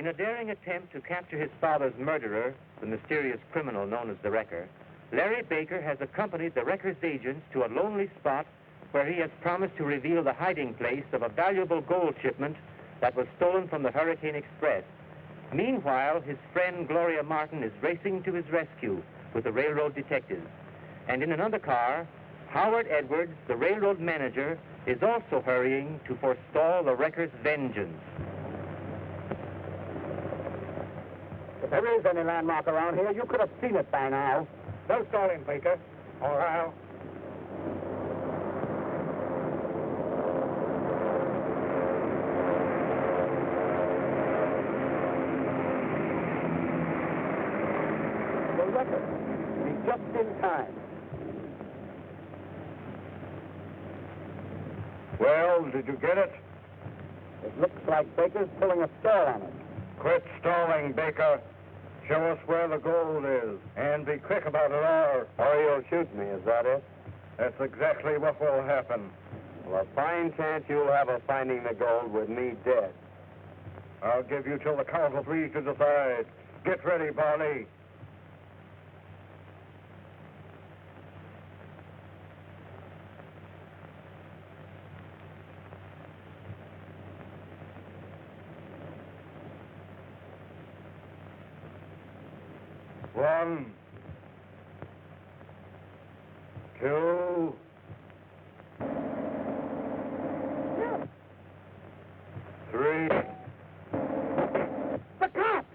In a daring attempt to capture his father's murderer, the mysterious criminal known as the Wrecker, Larry Baker has accompanied the Wrecker's agents to a lonely spot where he has promised to reveal the hiding place of a valuable gold shipment that was stolen from the Hurricane Express. Meanwhile, his friend Gloria Martin is racing to his rescue with the railroad detectives. And in another car, Howard Edwards, the railroad manager, is also hurrying to forestall the Wrecker's vengeance. If there is any landmark around here, you could have seen it by now. No stalling, Baker. Or I'll... The Wrecker. He's just in time. Well, did you get it? It looks like Baker's pulling a stall on it. Quit stalling, Baker. Show us where the gold is. And be quick about it, or you'll shoot me, is that it? that's exactly what will happen. Well, a fine chance you'll have of finding the gold with me dead. I'll give you till the count of three to decide. Get ready, Barney. One, two, three. The cop!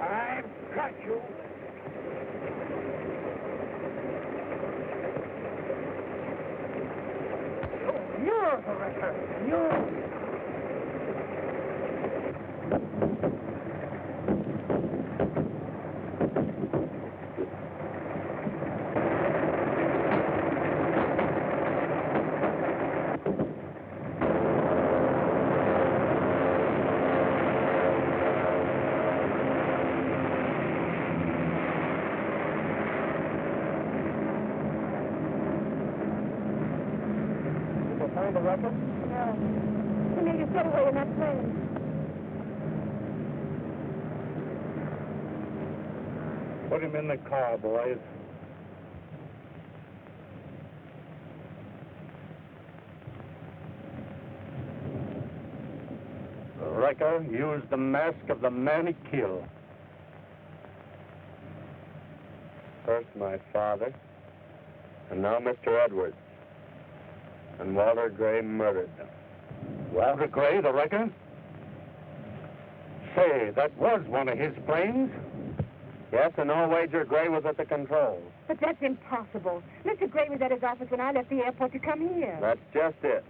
I've got you. You're the Wrecker. You. Find the Wrecker? No. He made his getaway in that plane. Put him in the car, boys. The Wrecker used the mask of the man he killed. First my father, and now Mr. Edwards. And Walter Gray murdered them. Walter Gray, the Wrecker? Say, that was one of his planes. Yes, and no wager Gray was at the controls. But that's impossible. Mr. Gray was at his office when I left the airport to come here. That's just it.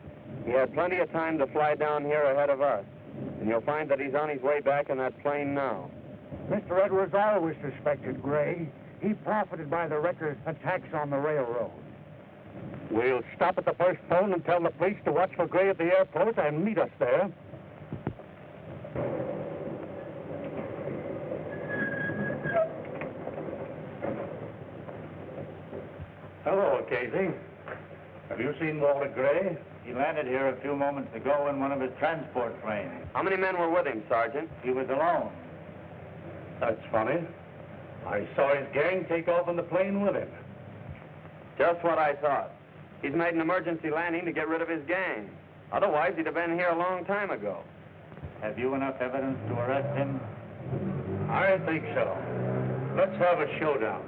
He had plenty of time to fly down here ahead of us. And you'll find that he's on his way back in that plane now. Mr. Edwards always suspected Gray. He profited by the Wrecker's attacks on the railroad. We'll stop at the first phone and tell the police to watch for Gray at the airport and meet us there. Hello, Casey. Have you seen Walter Gray? He landed here a few moments ago in one of his transport planes. How many men were with him, Sergeant? He was alone. That's funny. I saw his gang take off in the plane with him. Just what I thought. He's made an emergency landing to get rid of his gang. Otherwise, he'd have been here a long time ago. Have you enough evidence to arrest him? I think so. Let's have a showdown.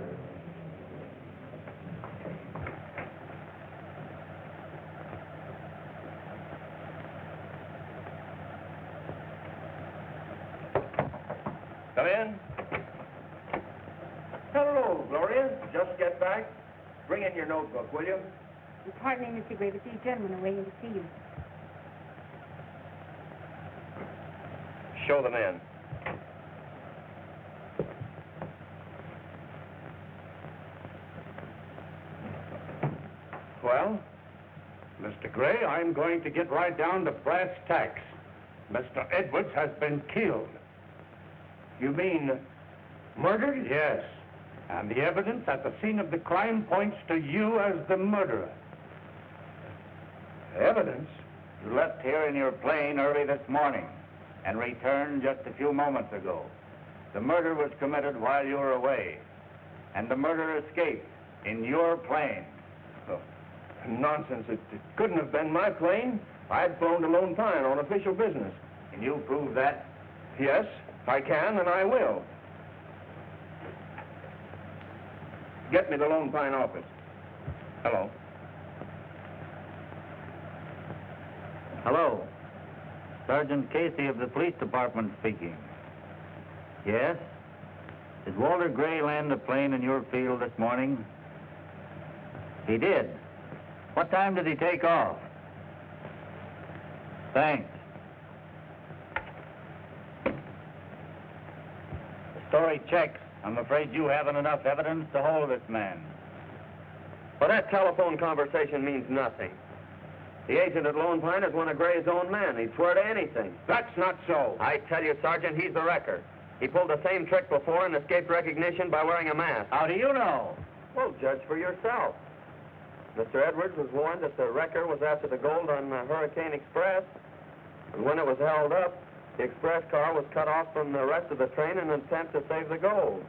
Come in. Hello, Gloria. Just get back. Bring in your notebook, will you? Pardon me, Mr. Gray, but these gentlemen are waiting to see you. Show them in. Well, Mr. Gray, I'm going to get right down to brass tacks. Mr. Edwards has been killed. You mean murdered? Yes. And the evidence at the scene of the crime points to you as the murderer. Evidence? You left here in your plane early this morning and returned just a few moments ago. The murder was committed while you were away, and the murderer escaped in your plane. Oh, nonsense. It couldn't have been my plane. I'd flown to Lone Pine on official business. Can you prove that? Yes, I can, and I will. Get me the Lone Pine office. Hello. Hello. Sergeant Casey of the police department speaking. Yes? Did Walter Gray land a plane in your field this morning? He did. What time did he take off? Thanks. The story checks. I'm afraid you haven't enough evidence to hold this man. But that telephone conversation means nothing. The agent at Lone Pine is one of Gray's own men. He'd swear to anything. That's not so. I tell you, Sergeant, he's the wrecker. He pulled the same trick before and escaped recognition by wearing a mask. How do you know? Well, judge for yourself. Mr. Edwards was warned that the wrecker was after the gold on the Hurricane Express. And when it was held up, the express car was cut off from the rest of the train in an attempt to save the gold.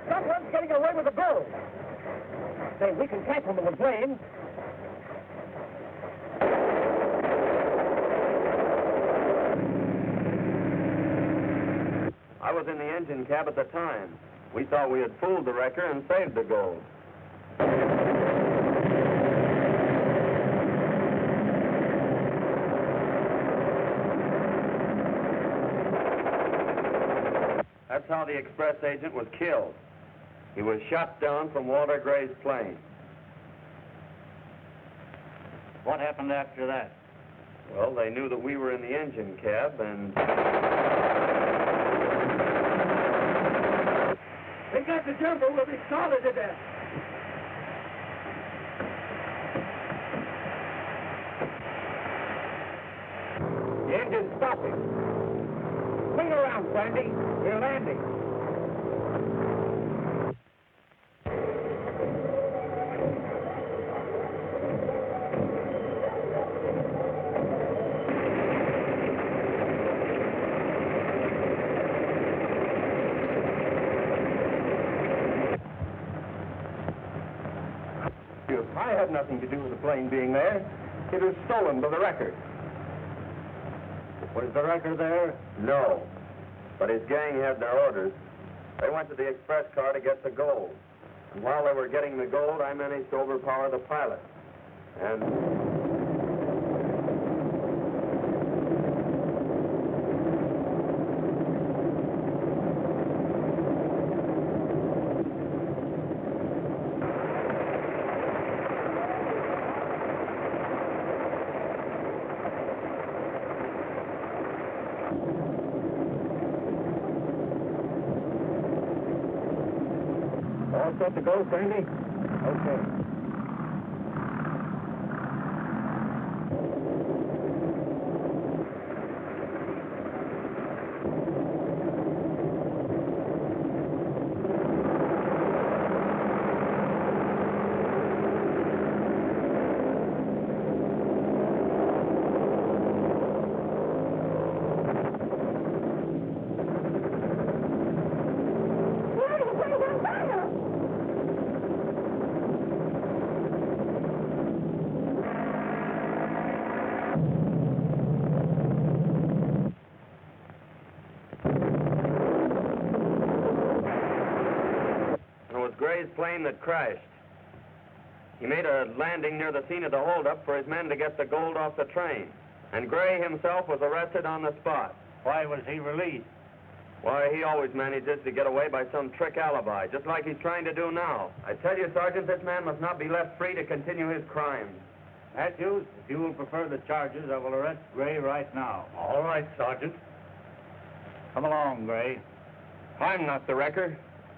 Someone's getting away with the gold. Say, we can catch him with a plane. I was in the engine cab at the time. We thought we had fooled the wrecker and saved the gold. That's how the express agent was killed. He was shot down from Walter Gray's plane. What happened after that? Well, they knew that we were in the engine cab, and... They got the jumper. We'll be solid to death. The engine's stopping. Swing around, Sandy. We're landing. I had nothing to do with the plane being there. It was stolen by the wrecker. Was the wrecker there? No. But his gang had their orders. They went to the express car to get the gold. And while they were getting the gold, I managed to overpower the pilot. And... All set to go, Sandy? Okay. Gray's plane that crashed. He made a landing near the scene of the holdup for his men to get the gold off the train. And Gray himself was arrested on the spot. Why was he released? Why, he always manages to get away by some trick alibi, just like he's trying to do now. I tell you, Sergeant, this man must not be left free to continue his crimes. Matthews, if you will prefer the charges, I will arrest Gray right now. All right, Sergeant. Come along, Gray. I'm not the wrecker.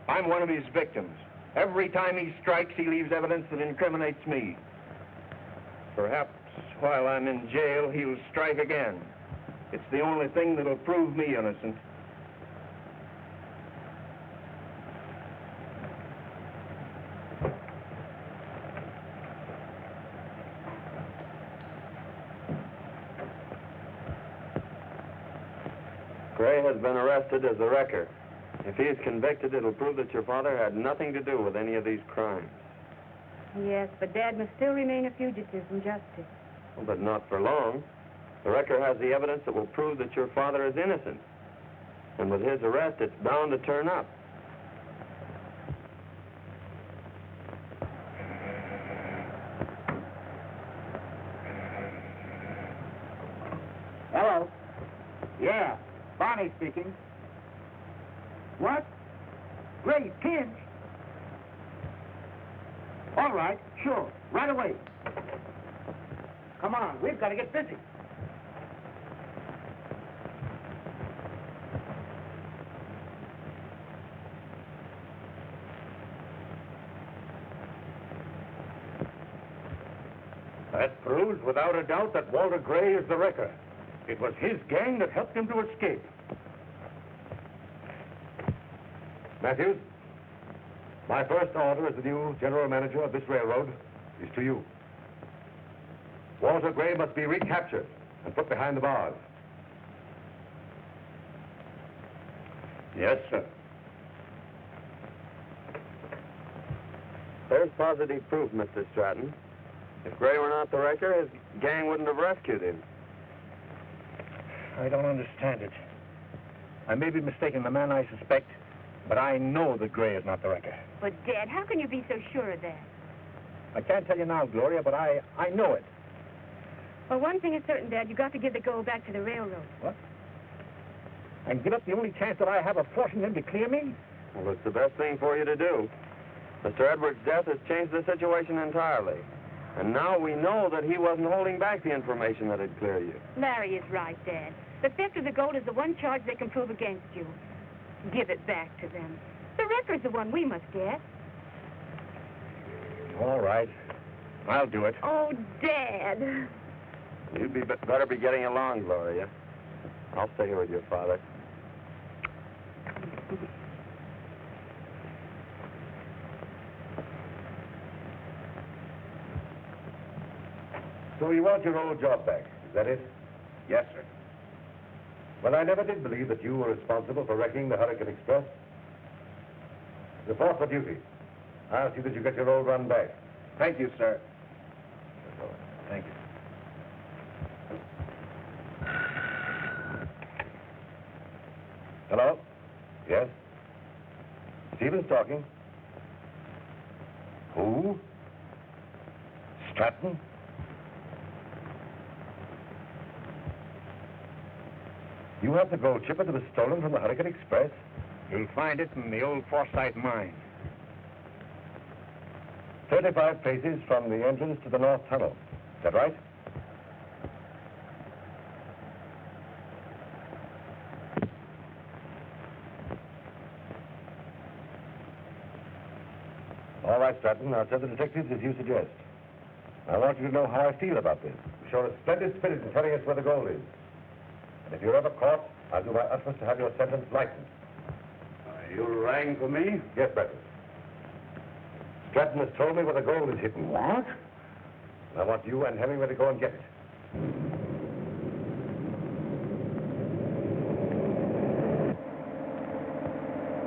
I'm one of his victims. Every time he strikes, he leaves evidence that incriminates me. Perhaps while I'm in jail, he'll strike again. It's the only thing that'll prove me innocent. Gray has been arrested as a wrecker. If he is convicted, it'll prove that your father had nothing to do with any of these crimes. Yes, but Dad must still remain a fugitive from justice. Well, but not for long. The wrecker has the evidence that will prove that your father is innocent. And with his arrest, it's bound to turn up. Hello. Yeah, Barney speaking. What? Gray pinched? All right, sure, right away. Come on, we've got to get busy. That proves without a doubt that Walter Gray is the wrecker. It was his gang that helped him to escape. Matthews, my first order as the new general manager of this railroad is to you. Walter Gray must be recaptured and put behind the bars. Yes, sir. There's positive proof, Mr. Stratton. If Gray were not the wrecker, his gang wouldn't have rescued him. I don't understand it. I may be mistaken the man I suspect, but I know that Gray is not the wrecker. But, Dad, how can you be so sure of that? I can't tell you now, Gloria, but I know it. Well, one thing is certain, Dad. You've got to give the gold back to the railroad. What? And give up the only chance that I have of forcing him to clear me? Well, it's the best thing for you to do. Mr. Edwards' death has changed the situation entirely. And now we know that he wasn't holding back the information that would clear you. Larry is right, Dad. The theft of the gold is the one charge they can prove against you. Give it back to them. The record's the one we must get. All right. I'll do it. Oh, Dad. You'd better be getting along, Gloria. I'll stay here with your father. So you want your old job back, is that it? Yes, sir. Well, I never did believe that you were responsible for wrecking the Hurricane Express. Report for duty. I'll see that you get your old run back. Thank you, sir. That's all right. Thank you. Hello? Yes? Stephen's talking. Who? Stratton? You have the gold chipper that was stolen from the Hurricane Express? You'll find it in the old Forsyth mine. 35 paces from the entrance to the North Tunnel. Is that right? All right, Stratton. I'll tell the detectives as you suggest. I want you to know how I feel about this. You showed a splendid spirit in telling us where the gold is. And if you're ever caught, I'll do my utmost to have your sentence lightened. You rang for me? Yes, Breton. Stratton has told me where the gold is hidden. What? And I want you and Hemingway to go and get it.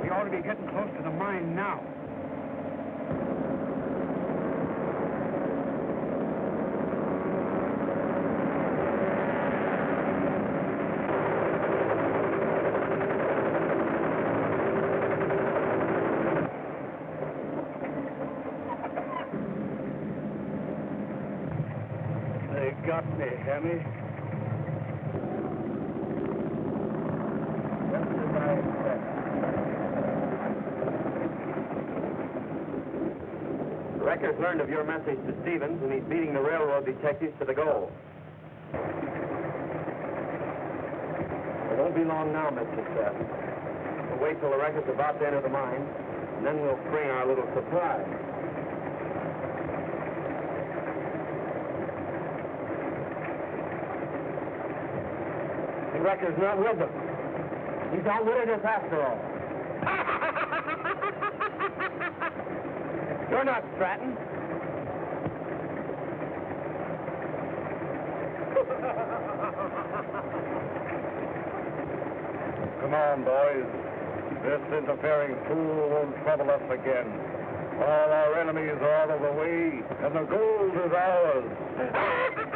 We ought to be getting close to the mine now. got me, Hemmy. Just as I expected. The Wreckers learned of your message to Stevens, and he's beating the railroad detectives to the goal. It won't be long now, Mr. Seth. We'll wait till the Wreckers are about to enter the mine, and then we'll bring our little surprise. The Wrecker's not with them. He's outwitted us after all. You're not Stratton. Come on, boys. This interfering fool won't trouble us again. All our enemies are out of the way, and the gold is ours.